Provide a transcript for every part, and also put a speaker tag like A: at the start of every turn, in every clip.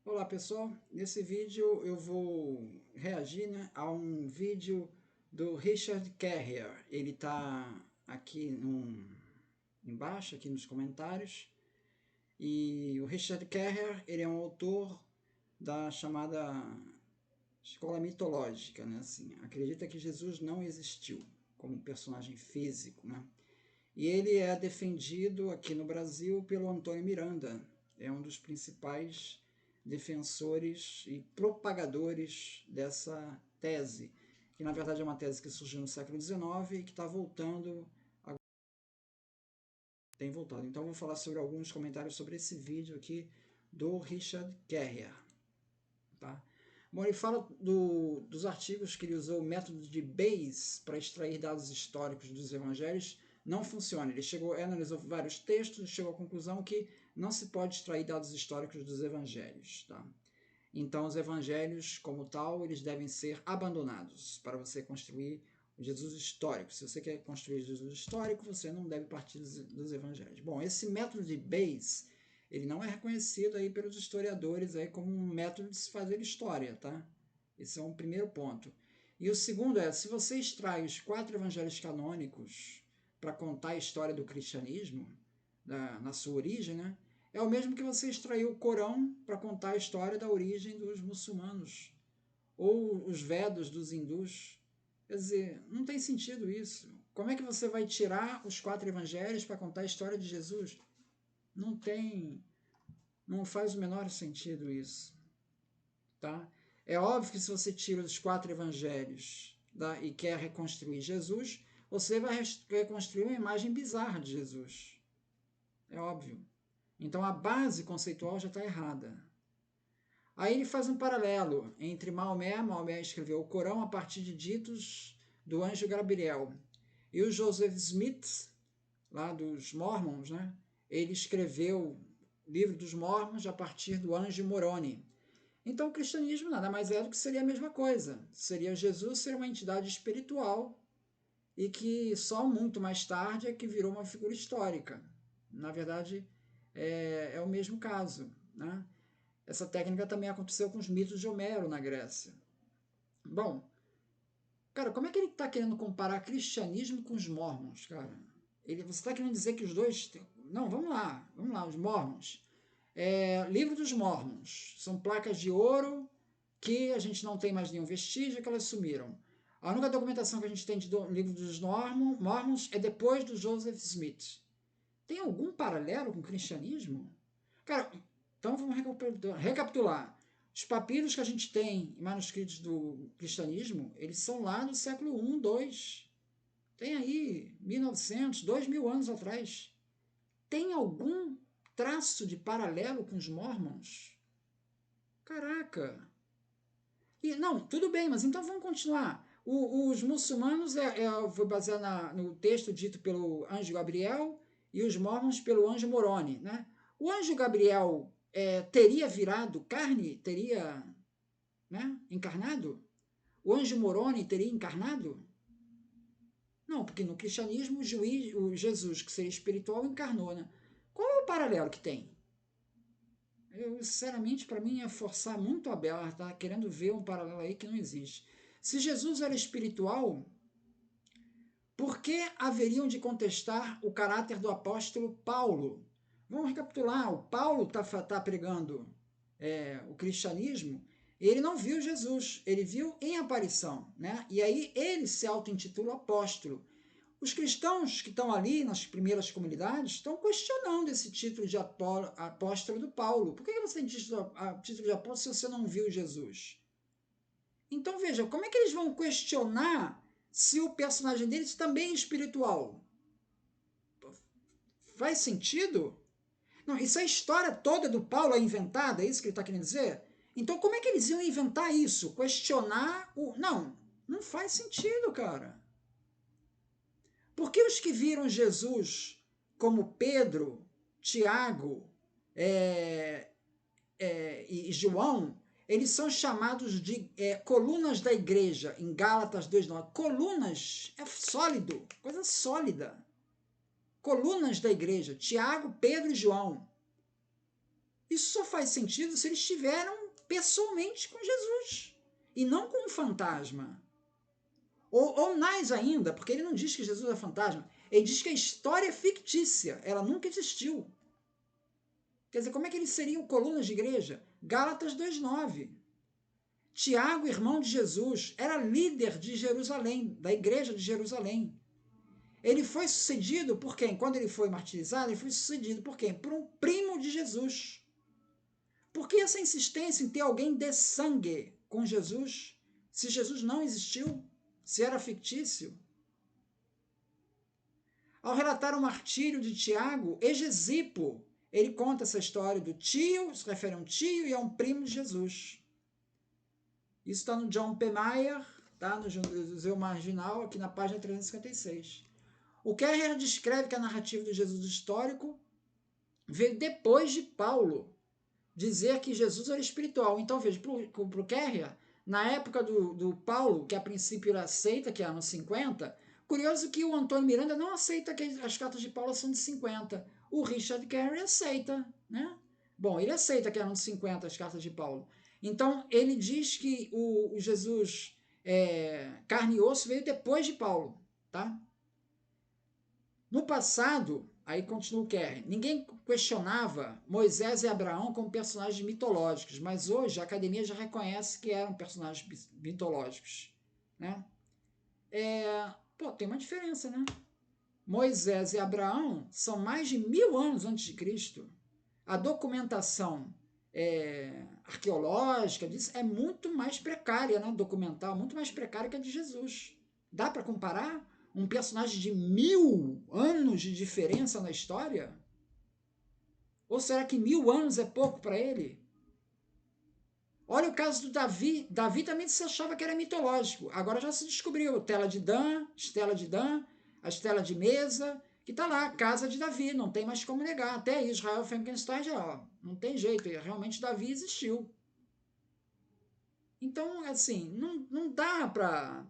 A: Olá pessoal, nesse vídeo eu vou reagir, a um vídeo do Richard Carrier. Ele está aqui embaixo, aqui nos comentários. E o Richard Carrier, ele é um autor da chamada escola mitológica, assim, acredita que Jesus não existiu como personagem físico, E ele é defendido aqui no Brasil pelo Antônio Miranda, é um dos principais defensores e propagadores dessa tese, que na verdade é uma tese que surgiu no século XIX e que está voltando, tem voltado. Então eu vou falar sobre alguns comentários sobre esse vídeo aqui do Richard Carrier. Tá? Bom, ele fala dos artigos que ele usou o método de Bayes para extrair dados históricos dos evangelhos. Não funciona. Ele analisou vários textos e chegou à conclusão que não se pode extrair dados históricos dos evangelhos. Tá? Então, os evangelhos, como tal, eles devem ser abandonados para você construir o Jesus histórico. Se você quer construir Jesus histórico, você não deve partir dos evangelhos. Bom, esse método de Bayes, ele não é reconhecido aí pelos historiadores aí como um método de se fazer história, tá? Esse é um primeiro ponto. E o segundo é, se você extrai os 4 evangelhos canônicos para contar a história do cristianismo, na sua origem, é o mesmo que você extrair o Corão para contar a história da origem dos muçulmanos, ou os Vedas dos hindus. Quer dizer, não tem sentido isso. Como é que você vai tirar os 4 evangelhos para contar a história de Jesus? Não tem, não faz o menor sentido isso. Tá? É óbvio que se você tira os 4 evangelhos e quer reconstruir Jesus, você vai reconstruir uma imagem bizarra de Jesus. É óbvio. Então a base conceitual já está errada. Aí ele faz um paralelo entre Maomé escreveu o Corão a partir de ditos do anjo Gabriel, e o Joseph Smith, lá dos Mormons, ele escreveu o livro dos Mormons a partir do anjo Moroni. Então o cristianismo nada mais é do que seria a mesma coisa. Seria Jesus ser uma entidade espiritual e que só muito mais tarde é que virou uma figura histórica. Na verdade, é o mesmo caso. Essa técnica também aconteceu com os mitos de Homero na Grécia. Bom, cara, como é que ele está querendo comparar cristianismo com os mormons, cara? Você está querendo dizer que os dois... Não, vamos lá, os mormons. Livro dos Mormons. São placas de ouro que a gente não tem mais nenhum vestígio, que elas sumiram. A única documentação que a gente tem do livro dos Mormons é depois do Joseph Smith. Tem algum paralelo com o cristianismo? Cara, então vamos recapitular. Os papiros que a gente tem em manuscritos do cristianismo, eles são lá do século I, II. Tem aí 1900, 2000 anos atrás. Tem algum traço de paralelo com os Mormons? Caraca! Não, tudo bem, mas então vamos continuar. Os muçulmanos foi baseado no texto dito pelo anjo Gabriel e os mormons pelo anjo Moroni. O anjo Gabriel teria virado carne? Teria encarnado? O anjo Moroni teria encarnado? Não, porque no cristianismo o Jesus, que seria espiritual, encarnou. Qual é o paralelo que tem? Eu, sinceramente, para mim é forçar muito a Bela, tá querendo ver um paralelo aí que não existe. Se Jesus era espiritual, por que haveriam de contestar o caráter do apóstolo Paulo? Vamos recapitular, o Paulo está pregando o cristianismo, ele não viu Jesus, ele viu em aparição, E aí ele se auto-intitula apóstolo. Os cristãos que estão ali nas primeiras comunidades estão questionando esse título de apóstolo do Paulo. Por que você tem título de apóstolo se você não viu Jesus? Então veja, como é que eles vão questionar se o personagem deles também é espiritual? Faz sentido? Não, isso é a história toda do Paulo é inventada, é isso que ele está querendo dizer? Então como é que eles iam inventar isso? Questionar o... Não faz sentido, cara. Por que os que viram Jesus, como Pedro, Tiago e João, eles são chamados de colunas da igreja, em Gálatas 2,9. Colunas é sólido, coisa sólida. Colunas da igreja, Tiago, Pedro e João. Isso só faz sentido se eles estiveram pessoalmente com Jesus e não com um fantasma. Ou mais ainda, porque ele não diz que Jesus é fantasma, ele diz que a história é fictícia, ela nunca existiu. Quer dizer, como é que eles seriam colunas de igreja? Gálatas 2,9. Tiago, irmão de Jesus, era líder de Jerusalém, da igreja de Jerusalém. Ele foi sucedido por quem? Quando ele foi martirizado, ele foi sucedido por quem? Por um primo de Jesus. Por que essa insistência em ter alguém de sangue com Jesus, se Jesus não existiu, se era fictício? Ao relatar o martírio de Tiago, Egesipo, ele conta essa história do tio, se refere a um tio e a um primo de Jesus. Isso está no John P. Mayer, tá? No Museu Marginal, aqui na página 356. O Kerrer descreve que a narrativa do Jesus histórico veio depois de Paulo dizer que Jesus era espiritual. Então, veja, para o Kerrer, na época do Paulo, que a princípio ele aceita, que é anos 50, curioso que o Antônio Miranda não aceita que as cartas de Paulo são de 50. O Richard Kerrer aceita, né? Bom, ele aceita que eram de 50 as cartas de Paulo. Então, ele diz que o Jesus carne e osso veio depois de Paulo, tá? No passado, aí continua o Kerr, ninguém questionava Moisés e Abraão como personagens mitológicos, mas hoje a academia já reconhece que eram personagens mitológicos, né? Tem uma diferença, né? Moisés e Abraão são mais de 1000 anos antes de Cristo. A documentação arqueológica disso é muito mais precária, né? Documental, muito mais precária que a de Jesus. Dá para comparar um personagem de 1000 anos de diferença na história? Ou será que 1000 anos é pouco para ele? Olha o caso do Davi. Davi também se achava que era mitológico. Agora já se descobriu. Estela de Dan, a estela de mesa, que está lá, casa de Davi. Não tem mais como negar. Até Israel Frankenstein já, não tem jeito. Realmente Davi existiu. Então, assim, não dá para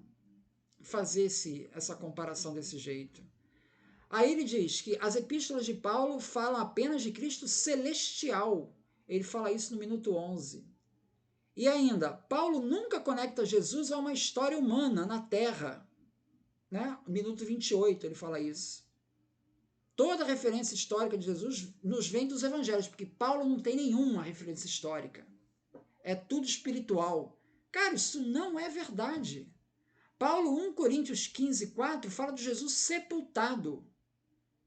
A: fazer essa comparação desse jeito. Aí ele diz que as epístolas de Paulo falam apenas de Cristo celestial. Ele fala isso no minuto 11. E ainda, Paulo nunca conecta Jesus a uma história humana na Terra. Né? Minuto 28 ele fala isso. Toda referência histórica de Jesus nos vem dos evangelhos, porque Paulo não tem nenhuma referência histórica. É tudo espiritual. Cara, isso não é verdade. Paulo, 1 Coríntios 15, 4, fala de Jesus sepultado.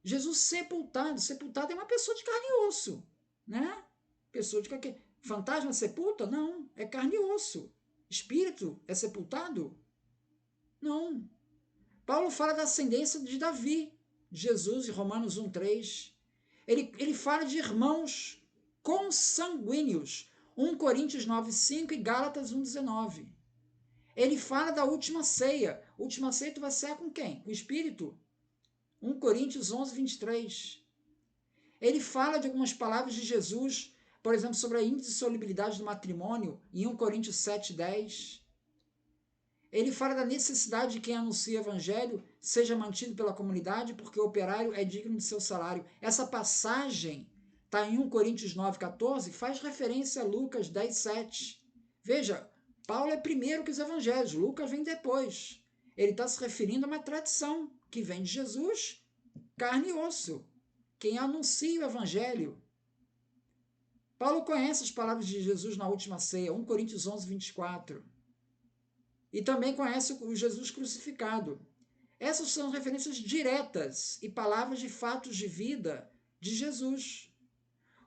A: Jesus sepultado. Sepultado é uma pessoa de carne e osso. Né? Pessoa de carne. Fantasma sepulta? Não. É carne e osso. Espírito é sepultado? Não. Paulo fala da ascendência de Davi, Jesus, em Romanos 1,3. Ele fala de irmãos consanguíneos. 1 Coríntios 9,5 e Gálatas 1,19. Ele fala da última ceia. Última ceia tu vai cear com quem? Com o Espírito. 1 Coríntios 11, 23. Ele fala de algumas palavras de Jesus, por exemplo, sobre a indissolubilidade do matrimônio, em 1 Coríntios 7, 10. Ele fala da necessidade de quem anuncia o evangelho seja mantido pela comunidade, porque o operário é digno de seu salário. Essa passagem está em 1 Coríntios 9, 14, faz referência a Lucas 10, 7. Veja, Paulo é primeiro que os evangelhos, Lucas vem depois. Ele está se referindo a uma tradição que vem de Jesus, carne e osso. Quem anuncia o evangelho. Paulo conhece as palavras de Jesus na última ceia, 1 Coríntios 11, 24. E também conhece o Jesus crucificado. Essas são referências diretas e palavras de fatos de vida de Jesus.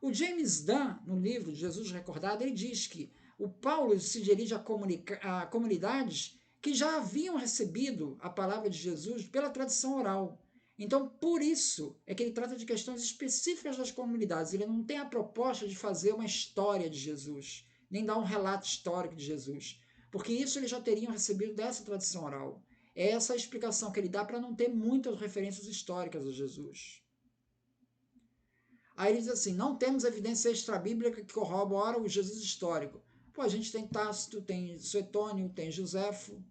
A: O James Dunn, no livro Jesus Recordado, ele diz que o Paulo se dirige a comunidades que já haviam recebido a palavra de Jesus pela tradição oral. Então, por isso é que ele trata de questões específicas das comunidades. Ele não tem a proposta de fazer uma história de Jesus, nem dar um relato histórico de Jesus, porque isso eles já teriam recebido dessa tradição oral. É essa a explicação que ele dá para não ter muitas referências históricas a Jesus. Aí ele diz assim, não temos evidência extrabíblica que corrobora o Jesus histórico. Pô, a gente tem Tácito, tem Suetônio, tem Joséfo.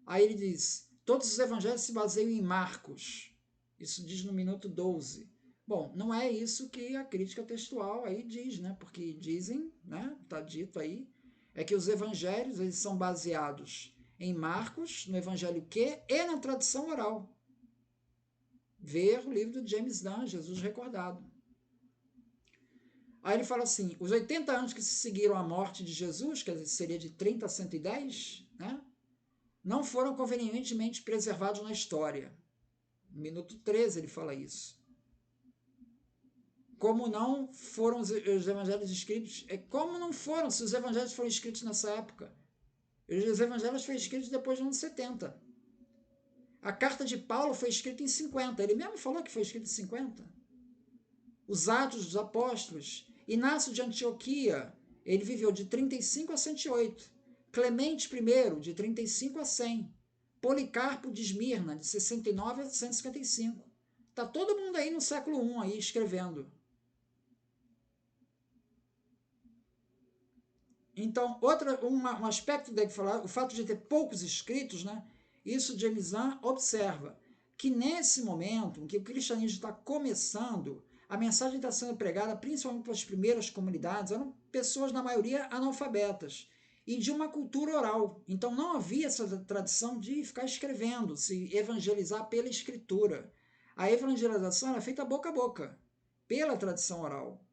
A: Aí ele diz, todos os evangelhos se baseiam em Marcos. Isso diz no minuto 12. Bom, não é isso que a crítica textual aí diz, né? Porque dizem, né? Está dito aí, é que os evangelhos eles são baseados em Marcos, no evangelho Q e na tradição oral. Ver o livro do James Dunn, Jesus Recordado. Aí ele fala assim, os 80 anos que se seguiram à morte de Jesus, que seria de 30 a 110, né? Não foram convenientemente preservados na história. No minuto 13 ele fala isso. Como não foram os evangelhos escritos? Como não foram, se os evangelhos foram escritos nessa época? Os evangelhos foram escritos depois dos anos 70. A carta de Paulo foi escrita em 50. Ele mesmo falou que foi escrita em 50. Os Atos dos Apóstolos. Inácio de Antioquia, ele viveu de 35 a 108. Clemente I, de 35 a 100. Policarpo de Esmirna, de 69 a 155. Está todo mundo aí no século I aí escrevendo. Então, um aspecto deve falar, o fato de ter poucos escritos, né? Isso James Dunn observa que nesse momento em que o cristianismo está começando, a mensagem está sendo pregada principalmente para as primeiras comunidades, eram pessoas, na maioria, analfabetas, e de uma cultura oral. Então não havia essa tradição de ficar escrevendo, se evangelizar pela escritura. A evangelização era feita boca a boca, pela tradição oral.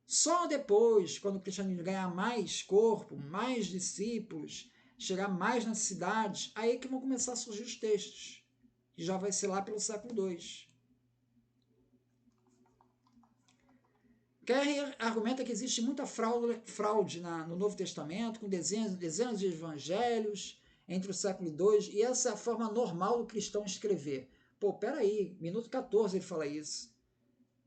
A: Só depois, quando o cristianismo ganhar mais corpo, mais discípulos, chegar mais nas cidades, aí que vão começar a surgir os textos, que já vai ser lá pelo século II. Carrier argumenta que existe muita fraude no Novo Testamento, com dezenas de evangelhos entre o século II, e essa é a forma normal do cristão escrever. Pô, peraí, minuto 14 ele fala isso.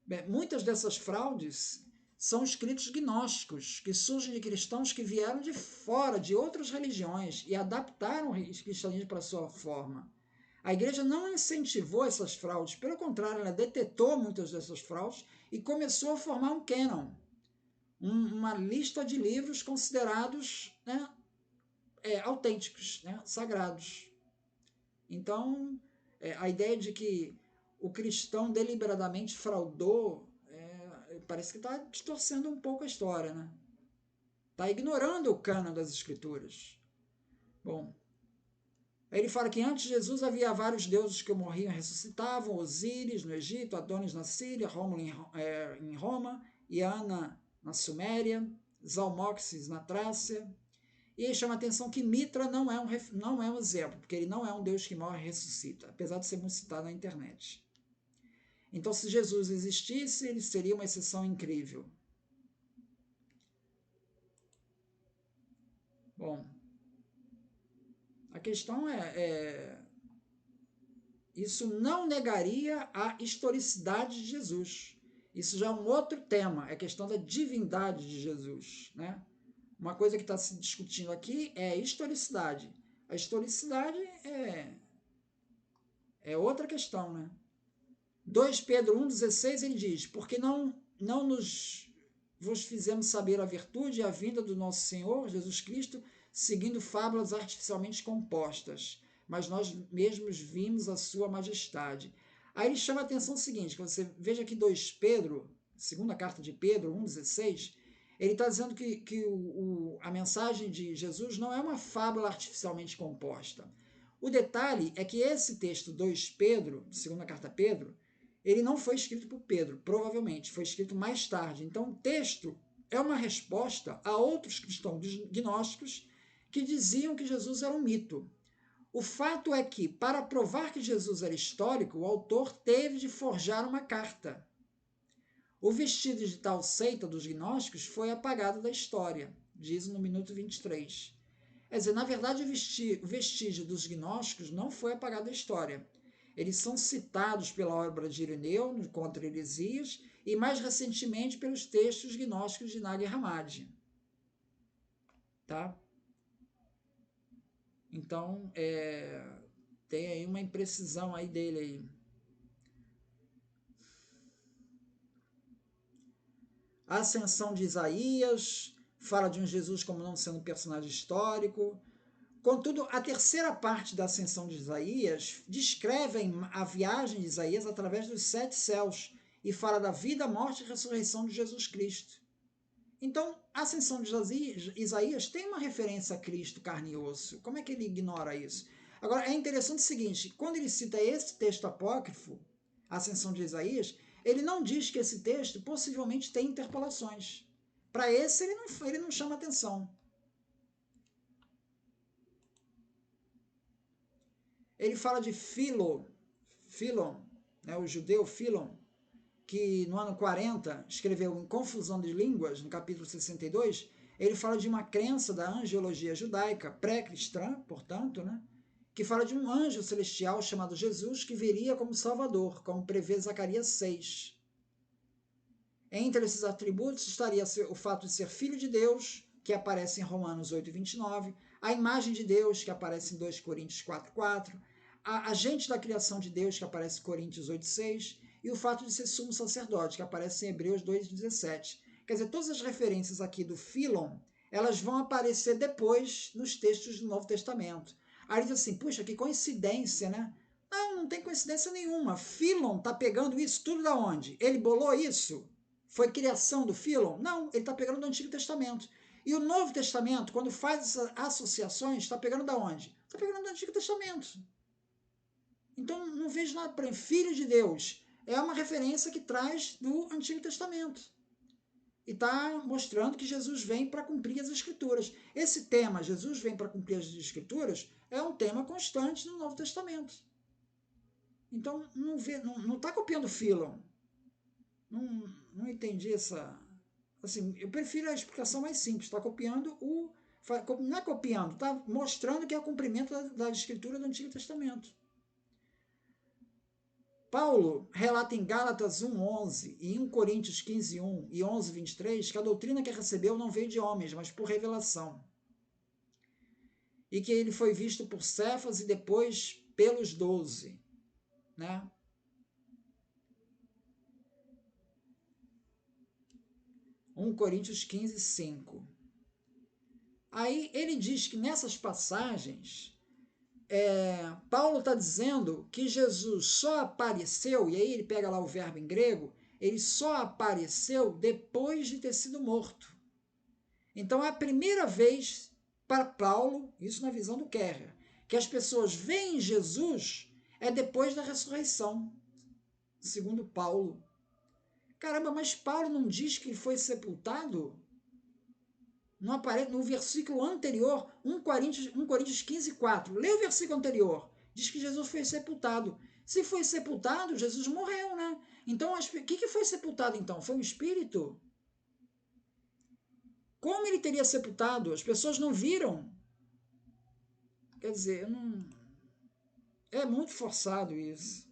A: Bem, muitas dessas fraudes são escritos gnósticos, que surgem de cristãos que vieram de fora, de outras religiões, e adaptaram o cristianismo para a sua forma. A igreja não incentivou essas fraudes, pelo contrário, ela detetou muitas dessas fraudes e começou a formar um canon, uma lista de livros considerados, né, autênticos, né, sagrados. Então, a ideia de que o cristão deliberadamente fraudou, parece que está distorcendo um pouco a história, né? Está ignorando o cânon das escrituras. Bom, aí ele fala que antes de Jesus havia vários deuses que morriam e ressuscitavam: Osíris no Egito, Adonis na Síria, Rômulo em Roma, Iana na Suméria, Zalmoxis na Trácia. E ele chama a atenção que Mitra não é um exemplo, porque ele não é um deus que morre e ressuscita, apesar de ser muito citado na internet. Então, se Jesus existisse, ele seria uma exceção incrível. Bom, a questão isso não negaria a historicidade de Jesus. Isso já é um outro tema, é a questão da divindade de Jesus, né? Uma coisa que está se discutindo aqui é a historicidade. A historicidade é outra questão, né? 2 Pedro 1,16 ele diz: porque não vos fizemos saber a virtude e a vinda do nosso Senhor Jesus Cristo, seguindo fábulas artificialmente compostas, mas nós mesmos vimos a sua majestade. Aí ele chama a atenção o seguinte, que você veja que 2 Pedro, segunda carta de Pedro 1,16, ele está dizendo que a mensagem de Jesus não é uma fábula artificialmente composta. O detalhe é que esse texto 2 Pedro, segunda carta a Pedro, ele não foi escrito por Pedro, provavelmente, foi escrito mais tarde. Então, o texto é uma resposta a outros cristãos gnósticos que diziam que Jesus era um mito. O fato é que, para provar que Jesus era histórico, o autor teve de forjar uma carta. O vestígio de tal seita dos gnósticos foi apagado da história, diz no minuto 23. Quer dizer, na verdade, o vestígio dos gnósticos não foi apagado da história. Eles são citados pela obra de Ireneu, no Contra Heresias, e mais recentemente pelos textos gnósticos de Nag Hammadi. Tá? Então, tem aí uma imprecisão aí dele aí. A ascensão de Isaías fala de um Jesus como não sendo um personagem histórico. Contudo, a terceira parte da ascensão de Isaías descreve a viagem de Isaías através dos 7 céus e fala da vida, morte e ressurreição de Jesus Cristo. Então, a ascensão de Isaías tem uma referência a Cristo, carne e osso. Como é que ele ignora isso? Agora, é interessante o seguinte, quando ele cita esse texto apócrifo, a ascensão de Isaías, ele não diz que esse texto possivelmente tem interpolações. Para esse, ele não chama atenção. Ele fala de Filon, né, o judeu Filon, que no ano 40 escreveu em Confusão de Línguas, no capítulo 62, ele fala de uma crença da angelologia judaica, pré-cristã, portanto, né, que fala de um anjo celestial chamado Jesus que viria como Salvador, como prevê Zacarias 6. Entre esses atributos estaria o fato de ser filho de Deus, que aparece em Romanos 8:29, a imagem de Deus, que aparece em 2 Coríntios 4:4, a agente da criação de Deus, que aparece em Coríntios 8:6, e o fato de ser sumo sacerdote, que aparece em Hebreus 2:17. Quer dizer, todas as referências aqui do Filon, elas vão aparecer depois nos textos do Novo Testamento. Aí diz assim, puxa, que coincidência, né? Não, não tem coincidência nenhuma. Filon está pegando isso tudo da onde? Ele bolou isso? Foi criação do Filon? Não, ele está pegando do Antigo Testamento. E o Novo Testamento, quando faz essas associações, está pegando da onde? Está pegando do Antigo Testamento. Então, não vejo nada para filho de Deus. É uma referência que traz do Antigo Testamento. E está mostrando que Jesus vem para cumprir as Escrituras. Esse tema, Jesus vem para cumprir as Escrituras, é um tema constante no Novo Testamento. Então, não está copiando Filon. Não entendi essa... Assim, eu prefiro a explicação mais simples. Está copiando o... Não é copiando, está mostrando que é o cumprimento da Escritura do Antigo Testamento. Paulo relata em Gálatas 1:11 e 1 Coríntios 15:1 e 11:23 que a doutrina que recebeu não veio de homens, mas por revelação. E que ele foi visto por Cefas e depois pelos 12. Né? Coríntios 15:5. Aí ele diz que nessas passagens... Paulo está dizendo que Jesus só apareceu, e aí ele pega lá o verbo em grego, ele só apareceu depois de ter sido morto. Então é a primeira vez para Paulo, isso na visão do Kerrer, que as pessoas veem Jesus é depois da ressurreição, segundo Paulo. Caramba, mas Paulo não diz que ele foi sepultado? Não aparece no versículo anterior, 1 Coríntios 15:4. Lê o versículo anterior. Diz que Jesus foi sepultado. Se foi sepultado, Jesus morreu, né? Então, o que foi sepultado então? Foi um espírito? Como ele teria sepultado? As pessoas não viram. Quer dizer, é muito forçado isso.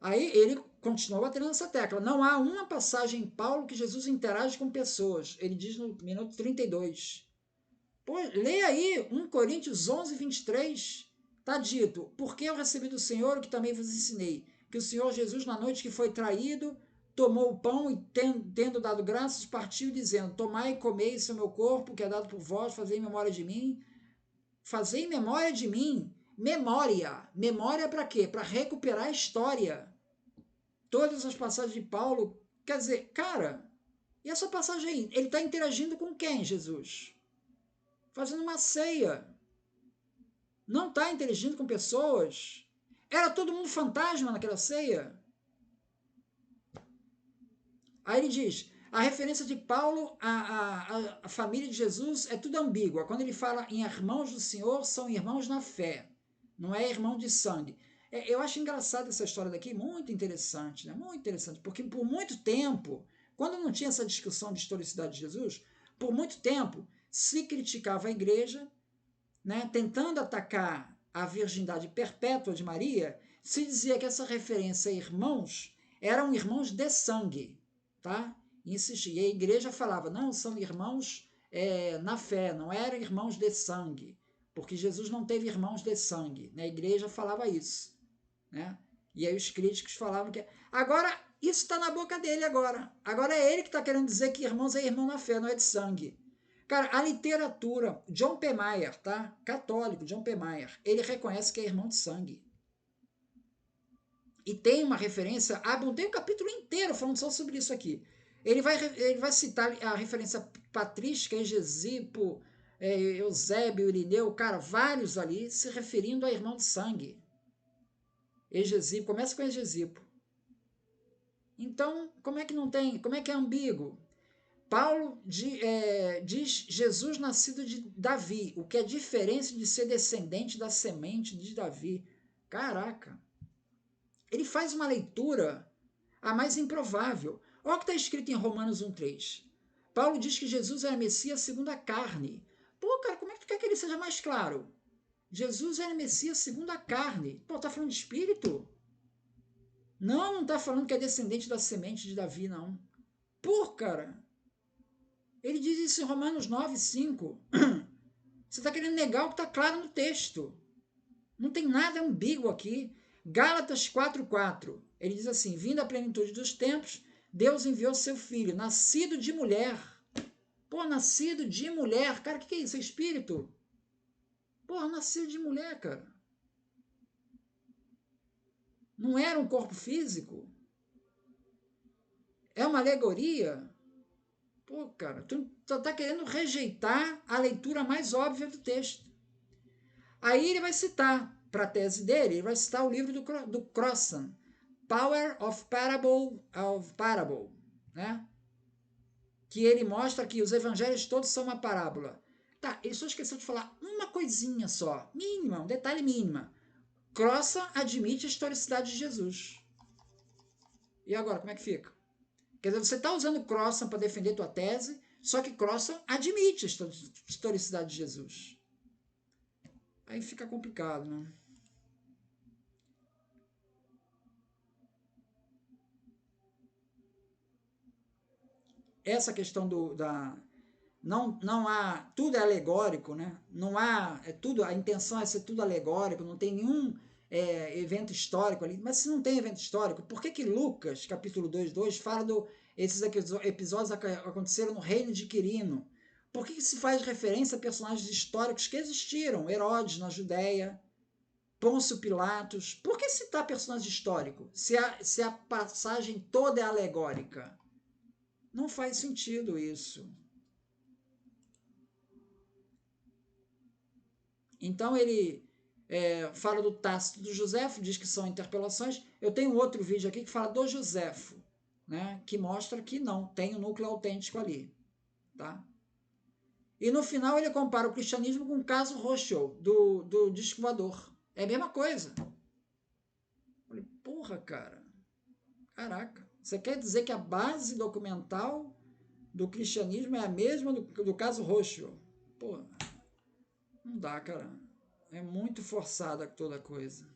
A: Aí ele continua batendo nessa tecla. Não há uma passagem em Paulo que Jesus interage com pessoas. Ele diz no minuto 32. Pô, lê aí 1 Coríntios 11:23. Está dito, porque eu recebi do Senhor o que também vos ensinei, que o Senhor Jesus, na noite que foi traído, tomou o pão e, tendo dado graças, partiu, dizendo, tomai e comei, isso é o meu corpo, que é dado por vós, fazei em memória de mim. Fazei em memória de mim. Memória. Memória para quê? Para recuperar a história. Todas as passagens de Paulo, quer dizer, cara, e essa passagem aí? Ele está interagindo com quem, Jesus? Fazendo uma ceia. Não está interagindo com pessoas. Era todo mundo fantasma naquela ceia. Aí ele diz, a referência de Paulo à família de Jesus é tudo ambígua. Quando ele fala em irmãos do Senhor, são irmãos na fé. Não é irmão de sangue. Eu acho engraçada essa história daqui, muito interessante, né? Muito interessante, porque por muito tempo, quando não tinha essa discussão de historicidade de Jesus, por muito tempo se criticava a igreja, né, tentando atacar a virgindade perpétua de Maria, se dizia que essa referência a irmãos eram irmãos de sangue, tá? Insistia. E a igreja falava, não, são irmãos na fé, não eram irmãos de sangue, porque Jesus não teve irmãos de sangue, né? A igreja falava isso, né? E aí os críticos falavam que... Agora, isso está na boca dele agora. Agora é ele que está querendo dizer que irmãos é irmão na fé, não é de sangue. Cara, a literatura, John P. Meyer, tá? Católico, John P. Meyer, ele reconhece que é irmão de sangue. E tem uma referência, tem um capítulo inteiro falando só sobre isso aqui. Ele vai citar a referência patrística, Hegesipo, Eusébio, Irineu, cara, vários ali se referindo a irmão de sangue. Hegesipo, começa com Hegesipo. Então, como é que não tem? Como é que é ambíguo? Paulo diz Jesus nascido de Davi, o que é diferente de ser descendente da semente de Davi. Caraca! Ele faz uma leitura a mais improvável. Olha o que está escrito em Romanos 1,3. Paulo diz que Jesus é Messias segundo a carne. Pô, cara, como é que tu quer que ele seja mais claro? Jesus é Messias segundo a carne. Pô, tá falando de espírito? Não tá falando que é descendente da semente de Davi, não. Pô, cara, ele diz isso em Romanos 9,5. Você está querendo negar o que está claro no texto. Não tem nada ambíguo aqui. Gálatas 4,4. Ele diz assim: vindo a plenitude dos tempos, Deus enviou seu filho, nascido de mulher. Pô, nascido de mulher. Cara, o que é isso? É espírito? Pô, nascido de mulher, cara. Não era um corpo físico? É uma alegoria? Pô, cara, tu tá querendo rejeitar a leitura mais óbvia do texto. Aí ele vai citar, para a tese dele, ele vai citar o livro do Crossan, Power of Parable, né? Que ele mostra que os evangelhos todos são uma parábola. Tá, ele só esqueceu de falar uma coisinha só, mínima, um detalhe mínimo. Crossan admite a historicidade de Jesus. E agora, como é que fica? Quer dizer, você está usando Crossan para defender tua tese, só que Crossan admite a historicidade de Jesus. Aí fica complicado, né? Essa questão não há, tudo é alegórico, né? Não há, tudo, a intenção é ser tudo alegórico, não tem nenhum evento histórico ali. Mas se não tem evento histórico, por que Lucas, capítulo 2,2, fala esses episódios aconteceram no reino de Quirino? Por que se faz referência a personagens históricos que existiram? Herodes na Judéia, Pôncio Pilatos. Por que citar personagem histórico se a passagem toda é alegórica? Não faz sentido isso. Então ele fala do Tácito do Joséfo, diz que são interpelações. Eu tenho outro vídeo aqui que fala do Joséfo, né, que mostra que não, tem um núcleo autêntico ali. Tá? E no final ele compara o cristianismo com o caso Rothschild, do disco voador. É a mesma coisa. Eu falei, porra, cara. Caraca. Você quer dizer que a base documental do cristianismo é a mesma do caso Rothschild? Porra. Não dá, cara. É muito forçada toda a coisa.